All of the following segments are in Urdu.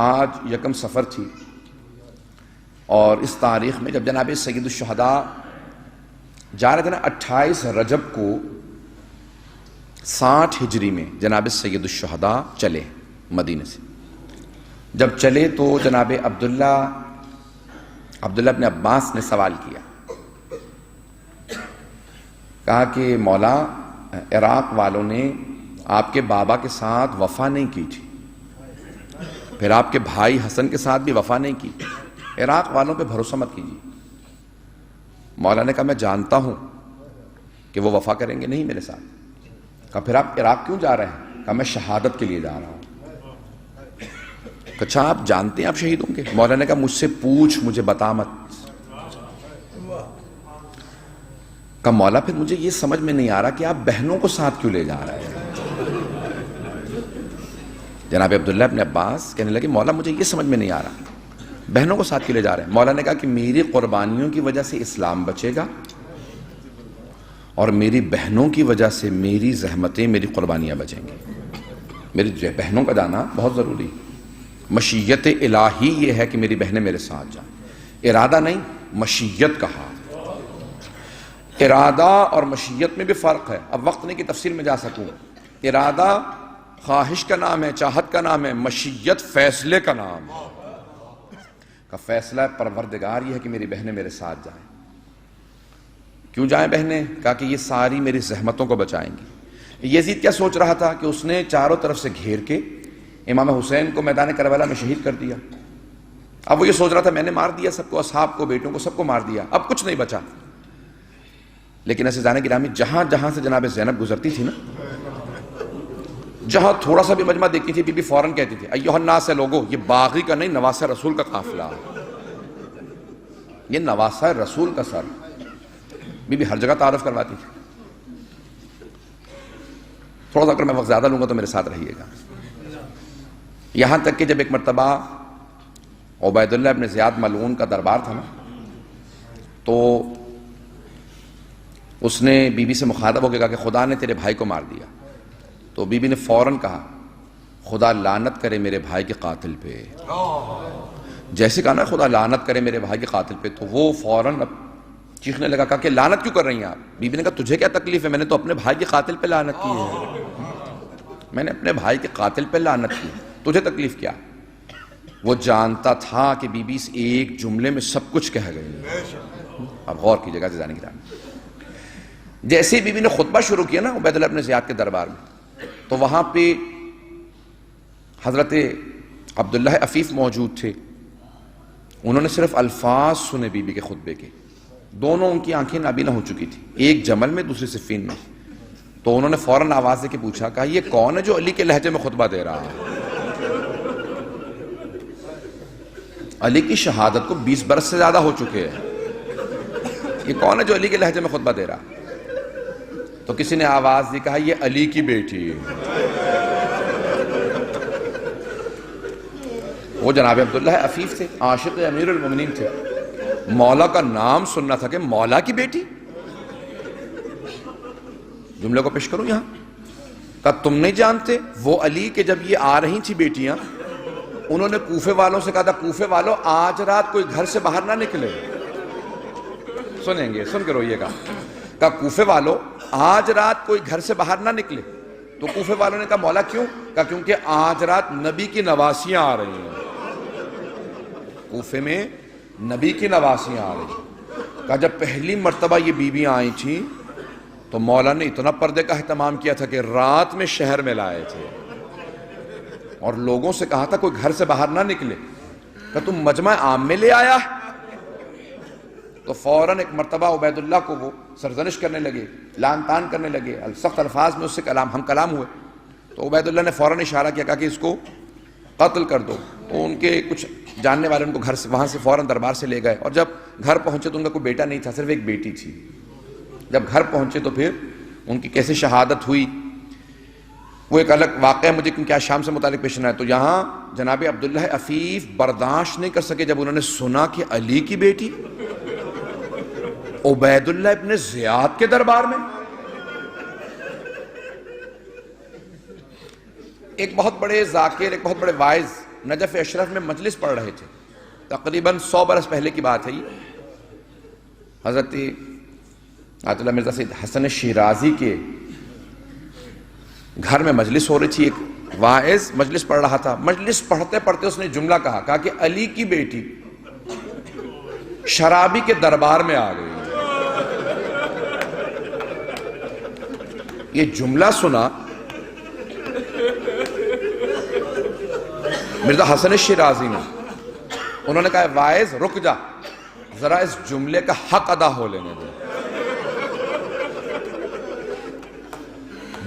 آج یکم صفر تھی، اور اس تاریخ میں جب جناب سید الشہداء جا رہے تھے نا 28 رجب کو 60 ہجری میں جناب سید الشہداء چلے مدینے سے. جب چلے تو جناب عبداللہ ابن عباس نے سوال کیا، کہا کہ مولا عراق والوں نے آپ کے بابا کے ساتھ وفا نہیں کی تھی، پھر آپ کے بھائی حسن کے ساتھ بھی وفا نہیں کی، عراق والوں پہ بھروسہ مت کیجیے. مولا نے کہا میں جانتا ہوں کہ وہ وفا کریں گے نہیں میرے ساتھ. کہا پھر آپ عراق کیوں جا رہے ہیں؟ کہا میں شہادت کے لیے جا رہا ہوں. اچھا آپ جانتے ہیں آپ شہید ہوں گے؟ مولا نے کہا مجھ سے پوچھ، مجھے بتا مت. کہا مولا پھر مجھے یہ سمجھ میں نہیں آ رہا کہ آپ بہنوں کو ساتھ کیوں لے جا رہے ہیں؟ جناب عبداللہ ابن عباس کہنے لگے مولا مجھے یہ سمجھ میں نہیں آ رہا بہنوں کو ساتھ کیوں لے جا رہے ہیں؟ مولا نے کہا کہ میری قربانیوں کی وجہ سے اسلام بچے گا، اور میری بہنوں کی وجہ سے میری زحمتیں، میری قربانیاں بچیں گی. میری بہنوں کا جانا بہت ضروری. مشیت الہی یہ ہے کہ میری بہنیں میرے ساتھ جائیں. ارادہ نہیں، مشیت کہا. ارادہ اور مشیت میں بھی فرق ہے. اب وقت نہیں کہ تفصیل میں جا سکوں. ارادہ خواہش کا نام ہے، چاہت کا نام ہے. مشیت فیصلے کا نام ہے. کا فیصلہ پروردگار یہ ہے کہ میری بہنیں میرے ساتھ جائیں. کیوں جائیں بہنیں؟ کہا کہ یہ ساری میری زحمتوں کو بچائیں گی. یزید کیا سوچ رہا تھا کہ اس نے چاروں طرف سے گھیر کے امام حسین کو میدان کربلا میں شہید کر دیا. اب وہ یہ سوچ رہا تھا میں نے مار دیا سب کو، اصحاب کو، بیٹوں کو، سب کو مار دیا، اب کچھ نہیں بچا. لیکن عزیزان گرامی جہاں جہاں سے جناب زینب گزرتی تھی نا، جہاں تھوڑا سا بھی مجمع دیکھتی تھی بی بی فوراً کہتی تھی ایھا الناس لوگو، یہ باغی کا نہیں نواسہ رسول کا قافلہ ہے، یہ نواسہ رسول کا سر. بی بی ہر جگہ تعارف کرواتی تھی. تھوڑا سا اگر میں وقت زیادہ لوں گا تو میرے ساتھ رہیے گا. یہاں تک کہ جب ایک مرتبہ عبید اللہ ابن زیاد ملعون کا دربار تھا نا، تو اس نے بی بی سے مخاطب ہو کے کہا کہ خدا نے تیرے بھائی کو مار دیا. تو بی بی نے فوراً کہا خدا لعنت کرے میرے بھائی کے قاتل پہ. جیسے کہا نا خدا لعنت کرے میرے بھائی کے قاتل پہ، تو وہ فوراً چیخنے لگا. کہا کہ لعنت کیوں کر رہی ہیں آپ؟ بی بی نے کہا تجھے کیا تکلیف ہے؟ میں نے تو اپنے بھائی کے قاتل پہ لعنت کی ہے. میں نے اپنے بھائی کے قاتل پہ لعنت کی، تجھے تکلیف کیا؟ وہ جانتا تھا کہ بی بی اس ایک جملے میں سب کچھ کہہ گئی. اب غور کیجیے گا عزیزان گرامی. جیسے ہی بی بی نے خطبہ شروع کیا نا عبید اللہ ابن زیاد کے دربار میں، تو وہاں پہ حضرت عبداللہ عفیف موجود تھے. انہوں نے صرف الفاظ سنے بی بی کے خطبے کے. دونوں ان کی آنکھیں نابینا ہو چکی تھی، ایک جمل میں دوسری صفین میں. تو انہوں نے فوراً آواز دے کے پوچھا، کہا یہ کون ہے جو علی کے لہجے میں خطبہ دے رہا ہے؟ علی کی شہادت کو 20 برس سے زیادہ ہو چکے ہیں، یہ کون ہے جو علی کے لہجے میں خطبہ دے رہا ہے؟ تو کسی نے آواز دی، کہا یہ علی کی بیٹی ہے. وہ جناب عبداللہ عفیف تھے، عاشق امیر المومنین تھے. مولا کا نام سننا تھا کہ مولا کی بیٹی. جملے کو پیش کروں یہاں. کہا تم نہیں جانتے وہ علی کے جب یہ آ رہی تھی بیٹیاں، انہوں نے کوفے والوں سے کہا تھا کوفے والوں آج رات کوئی گھر سے باہر نہ نکلے. سنیں گے، سن کے روئیے گا. کہا کوفے والوں آج رات کوئی گھر سے باہر نہ نکلے. تو کوفے والوں نے کہا مولا کیوں؟ کہا کیونکہ آج رات نبی کی نواسیاں آ رہی ہیں. کوفے میں نبی کی نواسیاں آ رہی ہیں. کہا جب پہلی مرتبہ یہ بیویاں آئی تھیں تو مولا نے اتنا پردے کا اہتمام کیا تھا کہ رات میں شہر میں لائے تھے اور لوگوں سے کہا تھا کوئی گھر سے باہر نہ نکلے. کہا تم مجمع عام میں لے آیا؟ تو فوراً ایک مرتبہ عبید اللہ کو وہ سرزنش کرنے لگے، لان تان کرنے لگے، سخت الفاظ میں اس سے ہم کلام ہوئے. تو عبید اللہ نے فوراً اشارہ کیا، کہا کہ اس کو قتل کر دو. تو ان کے کچھ جاننے والے ان کو گھر سے وہاں سے فوراً دربار سے لے گئے. اور جب گھر پہنچے تو ان کا کوئی بیٹا نہیں تھا، صرف ایک بیٹی تھی. جب گھر پہنچے تو پھر ان کی کیسے شہادت ہوئی وہ ایک الگ واقعہ مجھے کیونکہ آج شام سے متعلق پیش آیا. تو یہاں جناب عبداللہ عفیف برداشت نہیں کر سکے جب انہوں نے سنا کہ علی کی بیٹی عبید اللہ ابن زیاد کے دربار میں. ایک بہت بڑے ذاکر، ایک بہت بڑے وائز نجف اشرف میں مجلس پڑھ رہے تھے، تقریباً 100 برس پہلے کی بات ہے یہ۔ حضرت آیت اللہ مرزا سید حسن شیرازی کے گھر میں مجلس ہو رہی تھی، ایک واعظ مجلس پڑھ رہا تھا۔ مجلس پڑھتے پڑھتے اس نے جملہ کہا کہ علی کی بیٹی شرابی کے دربار میں آ گئی۔ یہ جملہ سنا مرزا حسن شیرازی نے، انہوں نے کہا واعظ رک جا، ذرا اس جملے کا حق ادا ہو لینے دے۔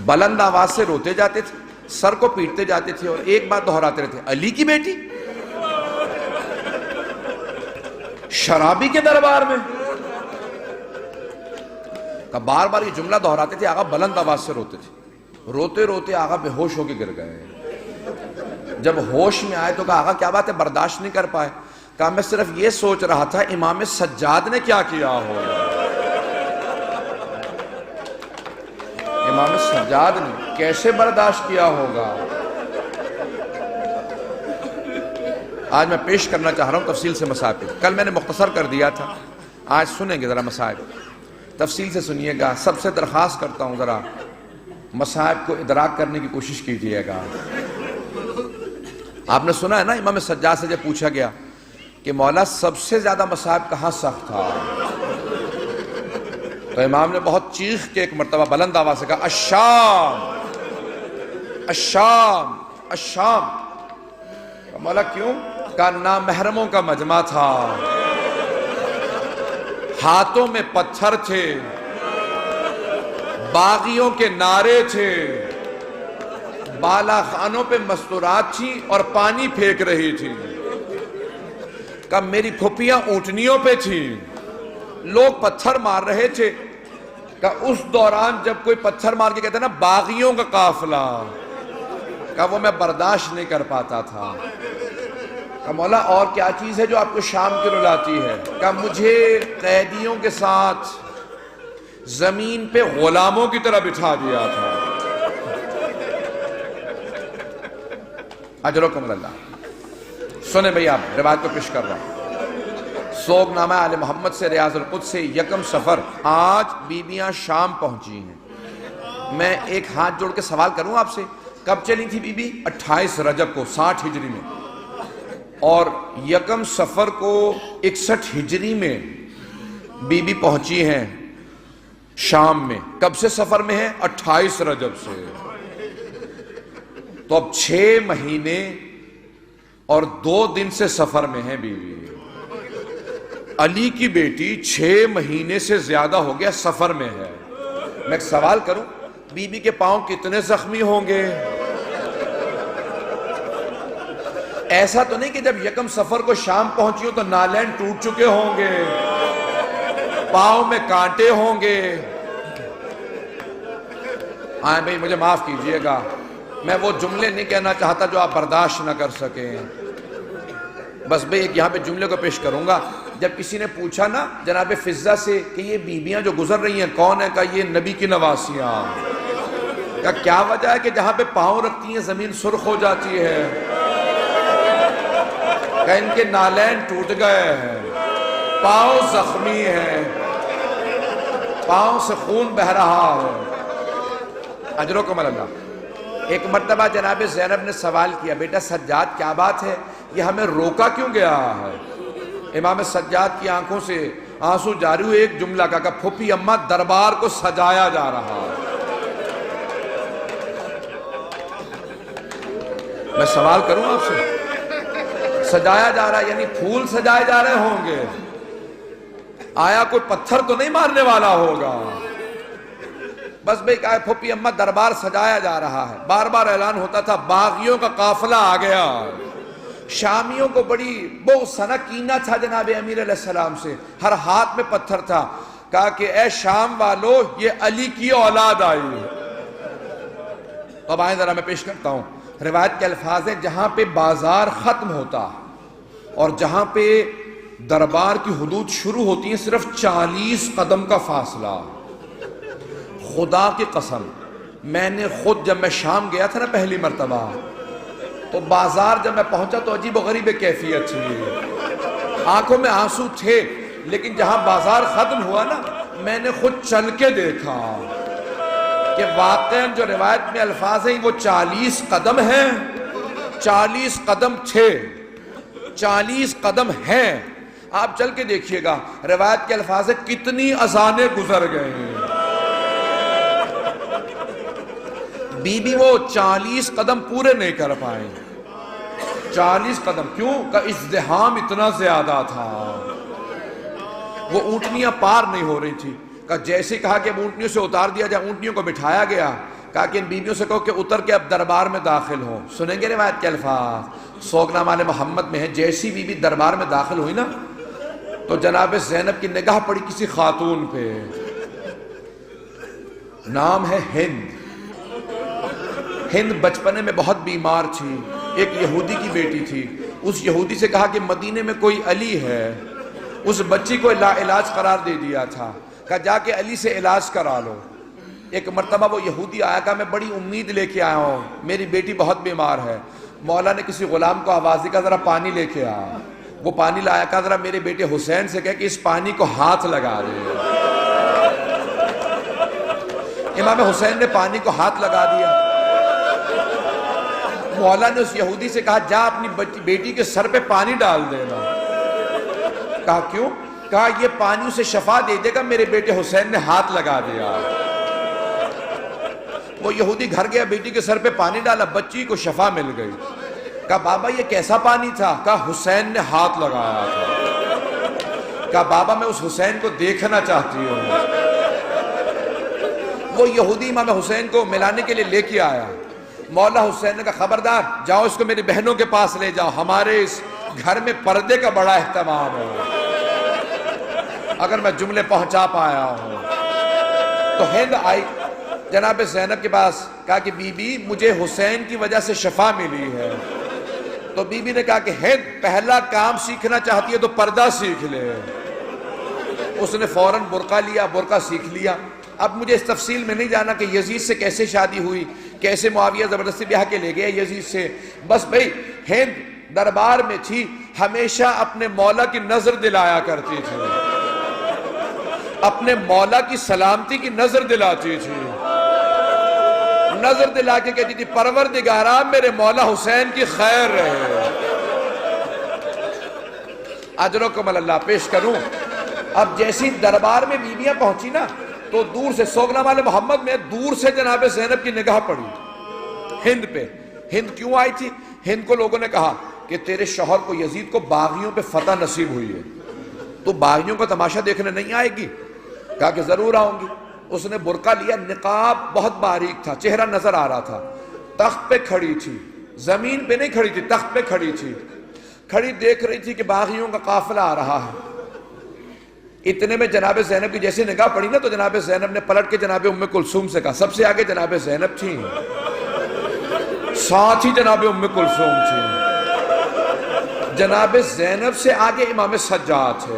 بلند آواز سے روتے جاتے تھے، سر کو پیٹتے جاتے تھے اور ایک بات دہراتے رہتے، علی کی بیٹی شرابی کے دربار میں۔ بار بار یہ جملہ دہراتے تھے، آقا بلند آواز سے روتے تھے، روتے روتے آقا بے ہوش ہو کے گر گئے۔ جب ہوش میں آئے تو کہا آقا کیا بات ہے، برداشت نہیں کر پائے؟ کہا میں صرف یہ سوچ رہا تھا امام سجاد نے کیا کیا ہوگا، امام سجاد نے کیسے برداشت کیا ہوگا۔ آج میں پیش کرنا چاہ رہا ہوں تفصیل سے مسائل، کل میں نے مختصر کر دیا تھا، آج سنیں گے ذرا مسائل، تفصیل سے سنیے گا۔ سب سے درخواست کرتا ہوں ذرا مسائل کو ادراک کرنے کی کوشش کیجیے گا۔ آپ نے سنا ہے نا، امام سجاد سے جب پوچھا گیا کہ مولا سب سے زیادہ مصائب کہاں سخت تھا، تو امام نے بہت چیخ کے ایک مرتبہ بلند آواز سے کہا الشام الشام الشام۔ مولا کیوں؟ کہا نامحرموں کا مجمع تھا، ہاتھوں میں پتھر تھے، باغیوں کے نعرے تھے، بالا خانوں پہ مستورات تھی اور پانی پھینک رہی تھی۔ کہا میری پھپھیاں اونٹنیوں پہ تھیں، لوگ پتھر مار رہے تھے۔ کہا اس دوران جب کوئی پتھر مار کے کہتا ہے نا باغیوں کا قافلہ، کہا وہ میں برداشت نہیں کر پاتا تھا۔ کہا مولا اور کیا چیز ہے جو آپ کو شام کی رلاتی ہے؟ کہا مجھے قیدیوں کے ساتھ زمین پہ غلاموں کی طرح بٹھا دیا تھا۔ اجرکم اللہ۔ سنیں بھئی، آپ روایت کو پیش کر رہا ہوں، سوگ نامہ آل محمد سے ریاض القدس سے یکم سفر، آج بیویاں شام پہنچی ہیں۔ میں ایک ہاتھ جوڑ کے سوال کروں آپ سے، کب چلی تھی بی بی؟ 28 رجب کو 60 ہجری میں، اور یکم سفر کو 61 ہجری میں بی بی پہنچی ہیں شام میں۔ کب سے سفر میں ہے؟ 28 رجب سے۔ تو اب 6 مہینے اور 2 دن سے سفر میں ہے بی بی۔ علی کی بیٹی 6 مہینے سے زیادہ ہو گیا سفر میں ہے۔ میں ایک سوال کروں، بی بی کے پاؤں کتنے زخمی ہوں گے؟ ایسا تو نہیں کہ جب یکم سفر کو شام پہنچی ہو تو نالین ٹوٹ چکے ہوں گے، پاؤں میں کانٹے ہوں گے۔ آئیں بھئی مجھے معاف کیجئے گا، میں وہ جملے نہیں کہنا چاہتا جو آپ برداشت نہ کر سکیں۔ بس بھئی ایک یہاں پہ جملے کو پیش کروں گا۔ جب کسی نے پوچھا نا جناب فضہ سے کہ یہ بیویاں جو گزر رہی ہیں کون ہیں؟ کہا یہ نبی کی نواسیاں۔ کہا کیا وجہ ہے کہ جہاں پہ پاؤں رکھتی ہیں زمین سرخ ہو جاتی ہے؟ کہ ان کے نالین ٹوٹ گئے ہیں، پاؤں زخمی ہیں، پاؤں سے خون بہ رہا ہے۔ اجرکم اللہ۔ ایک مرتبہ جناب زینب نے سوال کیا، بیٹا سجاد کیا بات ہے، یہ ہمیں روکا کیوں گیا ہے؟ امام سجاد کی آنکھوں سے آنسو جاری ہوئے، ایک جملہ کہا کہ پھوپھی اماں دربار کو سجایا جا رہا ہے۔ میں سوال کروں آپ سے، سجایا جا رہا ہے یعنی پھول سجائے جا رہے ہوں گے، آیا کوئی پتھر تو نہیں مارنے والا ہوگا؟ بس بھئی کہا پھوپھی اماں دربار سجایا جا رہا ہے۔ بار بار اعلان ہوتا تھا باغیوں کا قافلہ آ گیا۔ شامیوں کو بڑی بہت سنہ کینہ تھا جناب امیر علیہ السلام سے، ہر ہاتھ میں پتھر تھا۔ کہا کہ اے شام والو یہ علی کی اولاد آئی ہے۔ اب آئیں ذرا میں پیش کرتا ہوں، روایت کے الفاظ ہیں جہاں پہ بازار ختم ہوتا اور جہاں پہ دربار کی حدود شروع ہوتی ہیں صرف 40 قدم کا فاصلہ۔ خدا کی قسم میں نے خود جب میں شام گیا تھا نا پہلی مرتبہ، تو بازار جب میں پہنچا تو عجیب و غریب کیفیت تھی، آنکھوں میں آنسو تھے، لیکن جہاں بازار ختم ہوا نا میں نے خود چل کے دیکھا کہ واقعاً جو روایت میں الفاظ ہیں وہ 40 قدم ہیں، 40 قدم تھے، 40 قدم ہیں۔ آپ چل کے دیکھیے گا روایت کے الفاظ ہیں کتنی اذانیں گزر گئے ہیں۔ بی بی وہ 40 قدم پورے نہیں کر پائیں، 40 قدم کیوں کہ ازدحام اتنا زیادہ تھا، وہ اونٹنیاں پار نہیں ہو رہی تھی، کہ جیسے کہا کہ اب اونٹنیوں سے اتار دیا جائے، اونٹنیوں کو بٹھایا گیا، کہا کہ ان بیویوں سے کہو کہ اتر کے اب دربار میں داخل ہوں۔ سنیں گے روایت کے الفاظ سوگنامہ محمد میں ہے، جیسی بی بی دربار میں داخل ہوئی نا تو جناب زینب کی نگاہ پڑی کسی خاتون پہ، نام ہے ہند۔ ہند بچپنے میں بہت بیمار تھی، ایک یہودی کی بیٹی تھی، اس یہودی سے کہا کہ مدینے میں کوئی علی ہے، اس بچی کو لا علاج قرار دے دیا تھا، کہا جا کے علی سے علاج کرا لو۔ ایک مرتبہ وہ یہودی آیا، کہا میں بڑی امید لے کے آیا ہوں، میری بیٹی بہت بیمار ہے۔ مولا نے کسی غلام کو آواز دی، کہا ذرا پانی لے کے آ، وہ پانی لایا، کہا ذرا میرے بیٹے حسین سے کہہ کہ اس پانی کو ہاتھ لگا دے۔ امام حسین نے پانی کو ہاتھ لگا دیا۔ مولا نے اس یہودی سے کہا جا اپنی بیٹی کے سر پہ پانی ڈال دینا۔ کہا کیوں؟ کہا یہ پانی اسے شفا دے دے گا، میرے بیٹے حسین نے ہاتھ لگا دیا۔ وہ یہودی گھر گیا، بیٹی کے سر پہ پانی ڈالا، بچی کو شفا مل گئی۔ کہا بابا یہ کیسا پانی تھا؟ کہا حسین نے ہاتھ لگایا تھا۔ کہا بابا میں اس حسین کو دیکھنا چاہتی ہوں۔ وہ یہودی امام حسین کو ملانے کے لیے لے کے آیا۔ مولا حسین نے کہا خبردار، جاؤ اس کو میری بہنوں کے پاس لے جاؤ، ہمارے اس گھر میں پردے کا بڑا اہتمام ہے۔ اگر میں جملے پہنچا پایا ہوں تو ہند آئی جناب زینب کے پاس، کہا کہ بی بی مجھے حسین کی وجہ سے شفا ملی ہے۔ تو بی بی نے کہا کہ ہند پہلا کام سیکھنا چاہتی ہے تو پردہ سیکھ لے۔ اس نے فوراً برقع لیا، برقع سیکھ لیا۔ اب مجھے اس تفصیل میں نہیں جانا کہ یزید سے کیسے شادی ہوئی، کیسے معاویہ زبردستی بیاہ کے لے گیا یزید سے، بس بھئی ہند دربار میں تھی، ہمیشہ اپنے مولا کی نظر دلایا کرتی تھی، اپنے مولا کی سلامتی کی نظر دلاتی تھی، نظر دلا کے کہتی تھی پروردگارا میرے مولا حسین کی خیر رہے۔ اجرکم اللہ پیش کروں۔ اب جیسی دربار میں بیویاں پہنچی نا تو دور سے سوگنامہ محمد میں دور سے جناب زینب کی نگاہ پڑی ہند پہ۔ ہند کیوں آئی تھی؟ ہند کو لوگوں نے کہا کہ تیرے شوہر کو یزید کو باغیوں پہ فتح نصیب ہوئی ہے، تو باغیوں کا تماشا دیکھنے نہیں آئے گی؟ کہا کہ ضرور آؤں گی۔ اس نے برقع لیا، نقاب بہت باریک تھا، چہرہ نظر آ رہا تھا، تخت پہ کھڑی تھی، زمین پہ نہیں کھڑی تھی، تخت پہ کھڑی تھی، کھڑی دیکھ رہی تھی کہ باغیوں کا قافلہ آ رہا ہے۔ اتنے میں جناب زینب کی جیسی نگاہ پڑی نا تو جناب زینب نے پلٹ کے جناب ام کلثوم سے کہا، سب سے آگے جناب زینب تھی، ساتھ ہی جناب ام کلثوم تھی، جناب زینب سے آگے امام سجاد تھے۔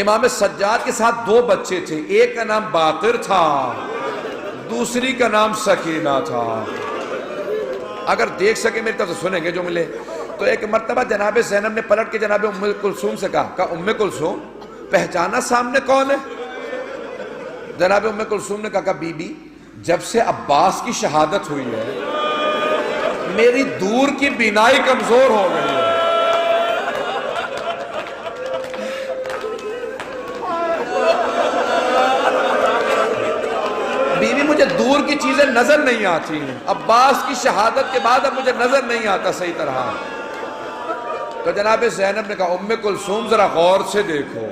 امام سجاد کے ساتھ دو بچے تھے، ایک کا نام باقر تھا، دوسری کا نام سکینہ تھا۔ اگر دیکھ سکے میری طرف سنیں گے جملے۔ تو ایک مرتبہ جناب زینب نے پلٹ کے جناب ام کلثوم سے کہا کہ ام کلثوم پہچانا سامنے کون ہے؟ جناب ام کلثوم نے کہا کہ بی بی جب سے عباس کی شہادت ہوئی ہے میری دور کی بینائی کمزور ہو گئی ہے۔ بیوی مجھے دور کی چیزیں نظر نہیں آتی ہیں، عباس کی شہادت کے بعد اب مجھے نظر نہیں آتا صحیح طرح۔ تو جناب زینب نے کہا ام کلثوم ذرا غور سے دیکھو،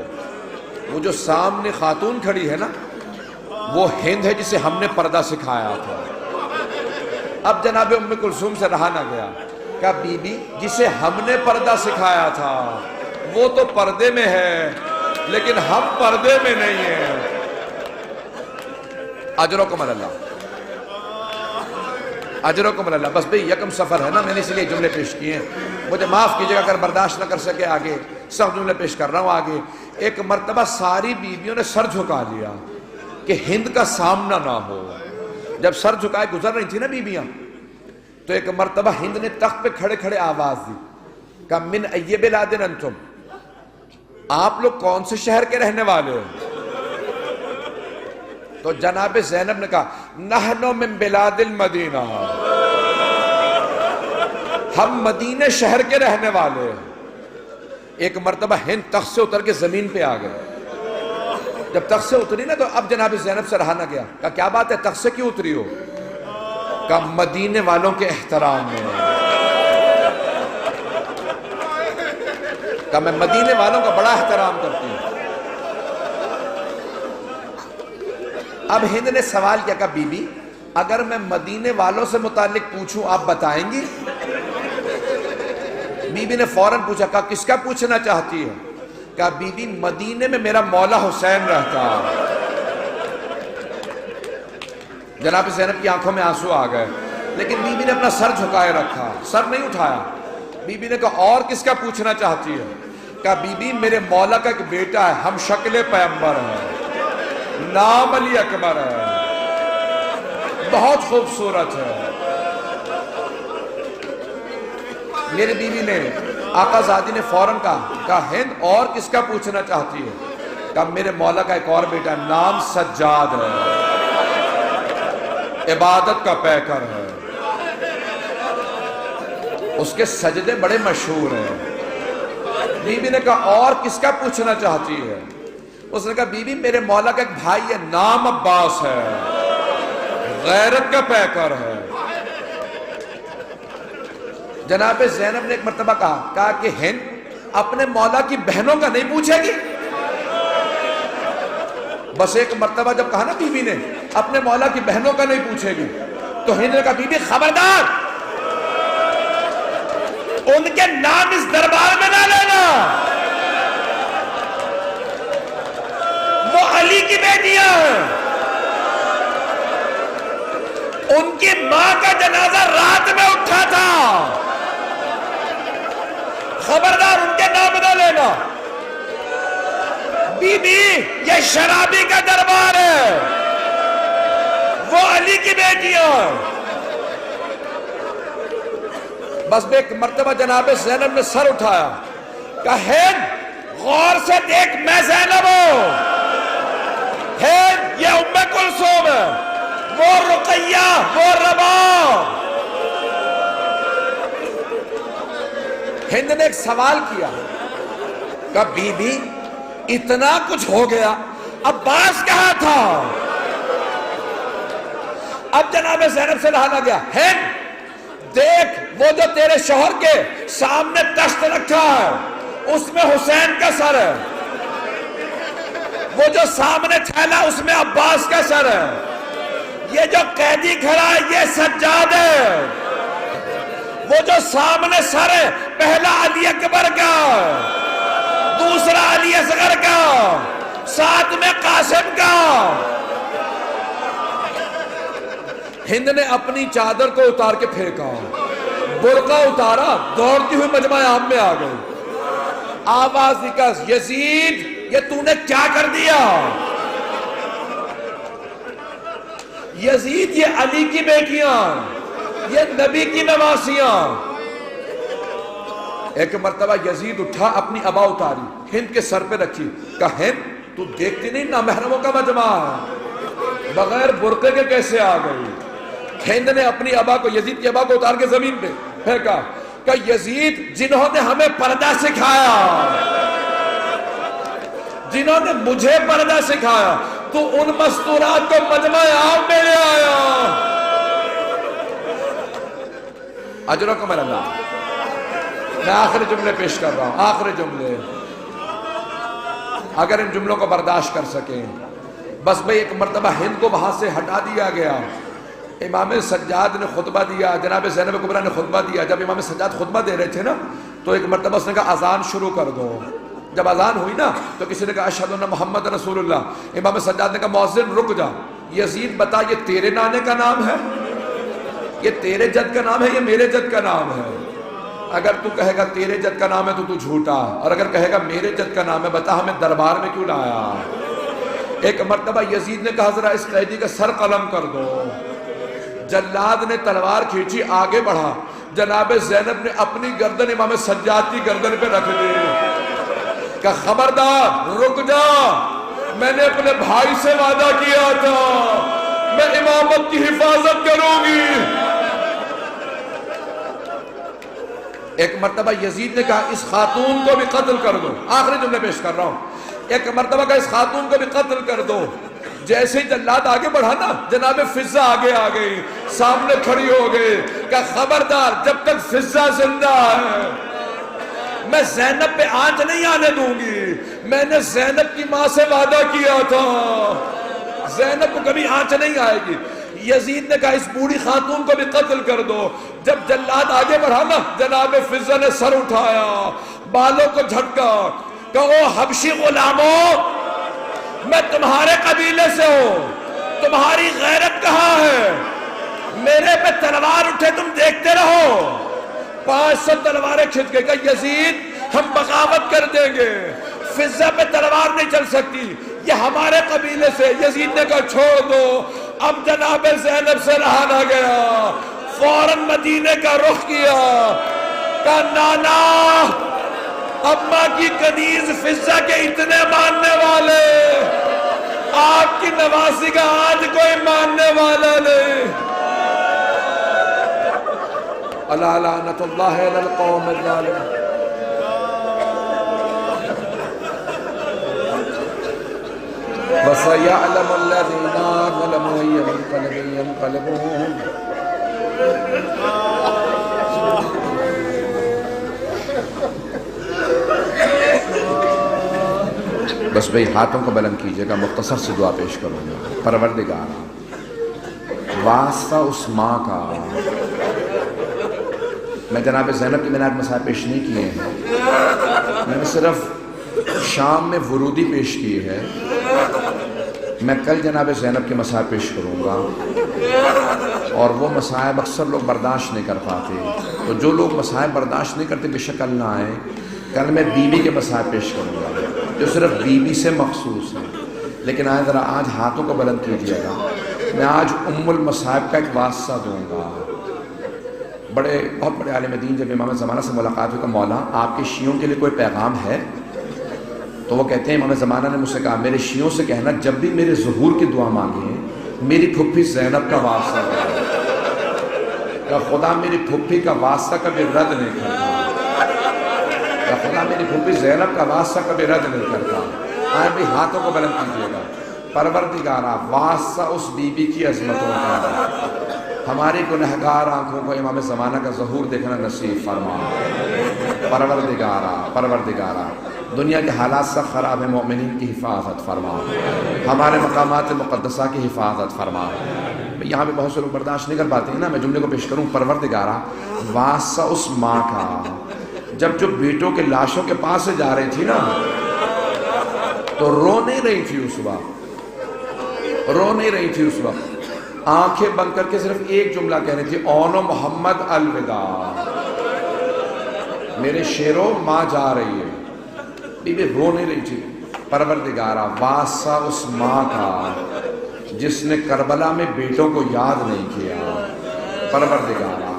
وہ جو سامنے خاتون کھڑی ہے نا وہ ہند ہے جسے ہم نے پردہ سکھایا تھا۔ اب جناب ام کلثوم سے رہا نہ گیا، کہا بی بی جسے ہم نے پردہ سکھایا تھا وہ تو پردے میں ہے لیکن ہم پردے میں نہیں ہیں۔ اجرکم اللہ، اجرکم اللہ۔ بس بھئی یکم سفر ہے نا، میں نے اس لیے جملے پیش کیے ہیں، مجھے معاف کیجئے گا اگر برداشت نہ کر سکے آگے سب جملے پیش کر رہا ہوں آگے۔ ایک مرتبہ ساری بیویوں نے سر جھکا لیا کہ ہند کا سامنا نہ ہو۔ جب سر جھکائے گزر رہی تھی نا بیویاں، تو ایک مرتبہ ہند نے تخت پہ کھڑے کھڑے آواز دی، کہا من ای بلاد انتم، آپ لوگ کون سے شہر کے رہنے والے ہو؟ تو جناب زینب نے کہا نحن من بلاد المدینہ، ہم مدینہ شہر کے رہنے والے ہیں۔ ایک مرتبہ ہند تخت سے اتر کے زمین پہ آ گئے۔ جب تخت سے اتری نا تو اب جناب زینب سے رہا نہ گیا، کہا کیا بات ہے تخت سے کیوں اتری ہو؟ کہا مدینے والوں کے احترام میں، کہا میں مدینے والوں کا بڑا احترام کرتی ہوں۔ اب ہند نے سوال کیا، کہا بی بی اگر میں مدینے والوں سے متعلق پوچھوں آپ بتائیں گی؟ بی بی نے فوراً پوچھا، کہا کس کا پوچھنا چاہتی ہے؟ کہا بی بی مدینے میں میرا مولا حسین رہتا۔ جناب زینب کی آنکھوں میں آنسو آ گئے، لیکن بی بی نے اپنا سر جھکائے رکھا، سر نہیں اٹھایا۔ بی بی نے کہا اور کس کا پوچھنا چاہتی ہے؟ کہا بی بی میرے مولا کا ایک بیٹا ہے، ہم شکل پیغمبر ہیں، نام علی اکبر ہے، بہت خوبصورت ہے۔ میری بیوی نے آقا زادی نے فوراً کہا ہند اور کس کا پوچھنا چاہتی ہے؟ کہا میرے مولا کا ایک اور بیٹا ہے، نام سجاد ہے، عبادت کا پیکر ہے، اس کے سجدے بڑے مشہور ہیں۔ بی بی نے کہا اور کس کا پوچھنا چاہتی ہے؟ اس نے کہا بی بی میرے مولا کا ایک بھائی ہے، نام عباس ہے، غیرت کا پیکر ہے۔ جناب زینب نے ایک مرتبہ کہا کہ ہند اپنے مولا کی بہنوں کا نہیں پوچھے گی؟ بس ایک مرتبہ جب کہا نا بی بی نے اپنے مولا کی بہنوں کا نہیں پوچھے گی، تو ہند نے کہا بی بی خبردار، ان کے نام اس دربار میں نہ لینا، وہ علی کی بیٹیاں ہیں، ان کی ماں کا جنازہ رات میں اٹھا تھا، خبردار ان کے نام نہ لینا۔ بی بی یہ شرابی کا دربار ہے، وہ علی کی بیٹیاں۔ بس بے ایک مرتبہ جناب زینب نے سر اٹھایا، کہا ہند غور سے دیکھ میں زینب ہوں، ہند یہ ام کلثوم ہے، وہ رقیہ، وہ رباب۔ ہند نے ایک سوال کیا، کہا بی بی اتنا کچھ ہو گیا، عباس کہاں تھا؟ اب جناب زینب سے رہا نہ گیا، ہند دیکھ وہ جو تیرے شوہر کے سامنے تشت رکھا ہے اس میں حسین کا سر ہے، وہ جو سامنے تھیلا اس میں عباس کا سر ہے، یہ جو قیدی کھڑا ہے یہ سجاد ہے، وہ جو سامنے سر ہے پہلا علی اکبر کا، دوسرا علی اصغر کا، ساتھ میں قاسم کا۔ ہند نے اپنی چادر کو اتار کے پھینکا، برقع اتارا، دوڑتی ہوئی مجمع عام میں آ گئی، آواز نکال یزید یہ تو نے کیا کر دیا؟ یزید یہ علی کی بیٹیاں، یہ نبی کی نواسیاں۔ ایک مرتبہ یزید اٹھا، اپنی عبا اتاری، ہند کے سر پہ رکھی، کہا ہند تو دیکھتی نہیں نامحرموں کا مجمع ہے، بغیر برقعے کے کیسے آ گئی؟ ہند نے اپنی عبا کو، یزید کی عبا کو اتار کے زمین پہ پھینکا، کہا یزید جنہوں نے ہمیں پردہ سکھایا، جنہوں نے مجھے پردہ سکھایا، تو ان مستورات کو مجمع عام میں لے آیا۔ اجرکم اللہ۔ میں آخری جملے پیش کر رہا ہوں، آخری جملے، اگر ان جملوں کو برداشت کر سکیں۔ بس بھئی ایک مرتبہ ہند کو وہاں سے ہٹا دیا گیا، امام سجاد نے خطبہ دیا، جناب زینب کبریٰ نے خطبہ دیا۔ جب امام سجاد خطبہ دے رہے تھے نا تو ایک مرتبہ اس نے کہا اذان شروع کر دو۔ جب اذان ہوئی نا تو کسی نے کہا اشہد ان محمد رسول اللہ، امام سجاد نے کہا مؤذن رک جا، یزید بتا یہ تیرے نانے کا نام ہے، یہ تیرے جد کا نام ہے، یہ میرے جد کا نام ہے؟ اگر تو کہے گا تیرے جد کا نام ہے تو جھوٹا، اور اگر کہے گا میرے جد کا نام ہے بتا ہمیں دربار میں کیوں لایا؟ ایک مرتبہ یزید نے کہا ذرا اس قیدی کا سر قلم کر دو، جلاد نے تلوار کھینچی، آگے بڑھا، جناب زینب نے اپنی گردن امام سجاد کی گردن پہ رکھ دی کہ خبردار رک جا، میں نے اپنے بھائی سے وعدہ کیا تھا میں امامت کی حفاظت کروں گی۔ ایک مرتبہ یزید نے کہا اس خاتون کو بھی قتل کر دو، آخری جملے پیش کر رہا ہوں، ایک مرتبہ کہا اس خاتون کو بھی قتل کر دو۔ جیسے ہی جلاد آگے بڑھا نا، جناب فضہ آگے آ گئی، سامنے کھڑی ہو گئی کہ خبردار جب تک فضہ زندہ ہے میں زینب پہ آنچ نہیں آنے دوں گی، میں نے زینب کی ماں سے وعدہ کیا تھا زینب کو کبھی آنچ نہیں آئے گی۔ یزید نے کہا اس بوڑھی خاتون کو بھی قتل کر دو۔ جب جلاد آگے بڑھا نا، جناب فضہ نے سر اٹھایا، بالوں کو جھٹکا کہ او حبشی غلاموں، میں تمہارے قبیلے سے ہوں، تمہاری غیرت کہاں ہے؟ میرے پہ تلوار اٹھے تم دیکھتے رہو۔ 500 تلواریں کھنچ گئے کہ یزید ہم بغاوت کر دیں گے، فضہ پہ تلوار نہیں چل سکتی، یہ ہمارے قبیلے سے۔ یزید نے کہا چھوڑ دو۔ اب جناب زینب سے رہا نہ گیا، فوراً مدینے کا رخ کیا، کہا نانا اماں کی کنیز فضہ کے اتنے ماننے والے، آپ کی نوازی کا آج کوئی ماننے والا نہیں۔ الا لعنت اللہ علی القوم الظالمین۔ وَسَيَعْلَمُ الَّذِينَ ظَلَمُوا أَيَّ مُنقَلَبٍ يَنقَلِبُونَ۔ بس بھئی ہاتھوں کو بلند کیجئے گا، مختصر سے دعا پیش کروں گا۔ پروردگار، واسطہ اس ماں کا، میں جناب زینب کی بنیاد مسائل پیش نہیں کیے ہیں، میں نے صرف شام میں ورودی پیش کی ہے، میں کل جناب زینب کے مسائل پیش کروں گا، اور وہ مسائل اکثر لوگ برداشت نہیں کر پاتے، تو جو لوگ مسائل برداشت نہیں کرتے بے شک کل نہ آئیں۔ کل میں بیوی کے مسائل پیش کروں گا جو صرف بیوی سے مخصوص ہیں، لیکن آئے ذرا آج ہاتھوں کو بلند کیجیے گا۔ میں آج ام المصائب کا ایک واسطہ دوں گا۔ بہت بڑے عالم دین جب امام زمانہ سے ملاقات ہوئی کہ مولا آپ کے شیعوں کے لیے کوئی پیغام ہے؟ تو وہ کہتے ہیں امام زمانہ نے مجھ سے کہا میرے شیعوں سے کہنا جب بھی میرے ظہور کی دعا مانگیں میری پھپھی زینب کا واسطہ دو، کہ خدا میری پھپھی کا واسطہ کبھی رد نہیں کرتا، کہ خدا میری پھپھی زینب کا واسطہ کبھی رد نہیں کرتا۔ آئے بھی ہاتھوں کو بلند کیجیے گا۔ پروردگارہ واسطہ اس بی بی کی عظمتوں کا، ہماری گنہگار آنکھوں کو امام زمانہ کا ظہور دیکھنا نصیب فرما۔ پروردگارہ دنیا کے حالات سخت خراب ہیں، مومنین کی حفاظت فرما، ہمارے مقامات مقدسہ کی حفاظت فرما۔ یہاں پہ بہت سے لوگ برداشت نہیں کر پاتے ہیں نا، میں جملے کو پیش کروں۔ پروردگارہ واسطہ اس ماں کا جب جو بیٹوں کے لاشوں کے پاس سے جا رہی تھی نا تو رو نہیں رہی تھی اس وقت، آنکھیں بند کر کے صرف ایک جملہ کہہ رہی تھی، اونو محمد الوداع، میرے شیرو ماں جا رہی ہے، بی بی رو نہیں رہی تھی۔ پروردگارہ واسطہ اس ماں کا جس نے کربلا میں بیٹوں کو یاد نہیں کیا، پروردگارہ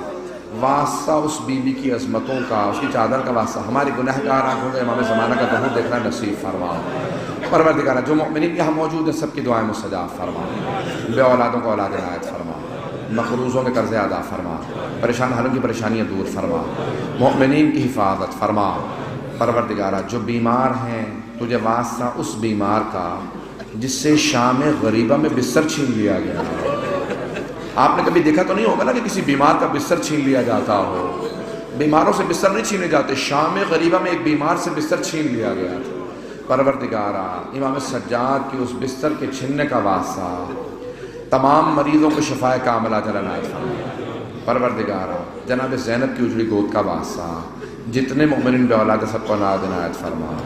واسطہ اس بی بی کی عظمتوں کا، اس کی چادر کا واسطہ، ہماری گنہگار آنکھوں کو امام زمانہ کا ظہور دیکھنا نصیب فرما۔ پروردگارہ جو مومنین یہاں موجود ہیں سب کی دعائیں مستجاب فرما، بے اولادوں کو اولاد عنایت فرما، مقروضوں کے قرض ادا فرما، پریشان حالوں کی پریشانیاں دور فرما، مومنین کی حفاظت فرما۔ پروردگارہ جو بیمار ہیں تجھے واسطہ اس بیمار کا جس سے شام غریبہ میں بستر چھین لیا گیا۔ آپ نے کبھی دیکھا تو نہیں ہوگا نا کہ کسی بیمار کا بستر چھین لیا جاتا ہو، بیماروں سے بستر نہیں چھینے جاتے، شام غریبہ میں ایک بیمار سے بستر چھین لیا گیا تھا۔ پروردگارہ امام سجاد کی اس بستر کے چھننے کا واسطہ تمام مریضوں کو شفائے کاملہ عنایت فرما۔ پروردگارہ جناب زینب کی اجڑی گود کا واسطہ جتنے مومنین بے اولاد سب کو اولاد عنایت فرما۔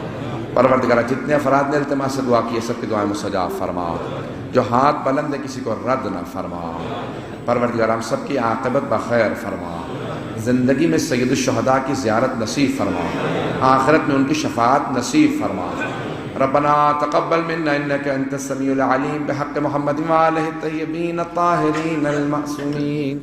پروردگارہ جتنے افراد نے التماس سے دعا کی سب کی دعائیں مستجاب فرما، جو ہاتھ بلند ہے کسی کو رد نہ فرما۔ پروردگارہ ہم سب کی عاقبت بخیر فرما، زندگی میں سید الشہداء کی زیارت نصیب فرما، آخرت میں ان کی شفاعت نصیب فرما۔ ربنا تقبل منا انك انت السميع العليم بحق محمد وآله الطيبين الطاهرين المعصومين.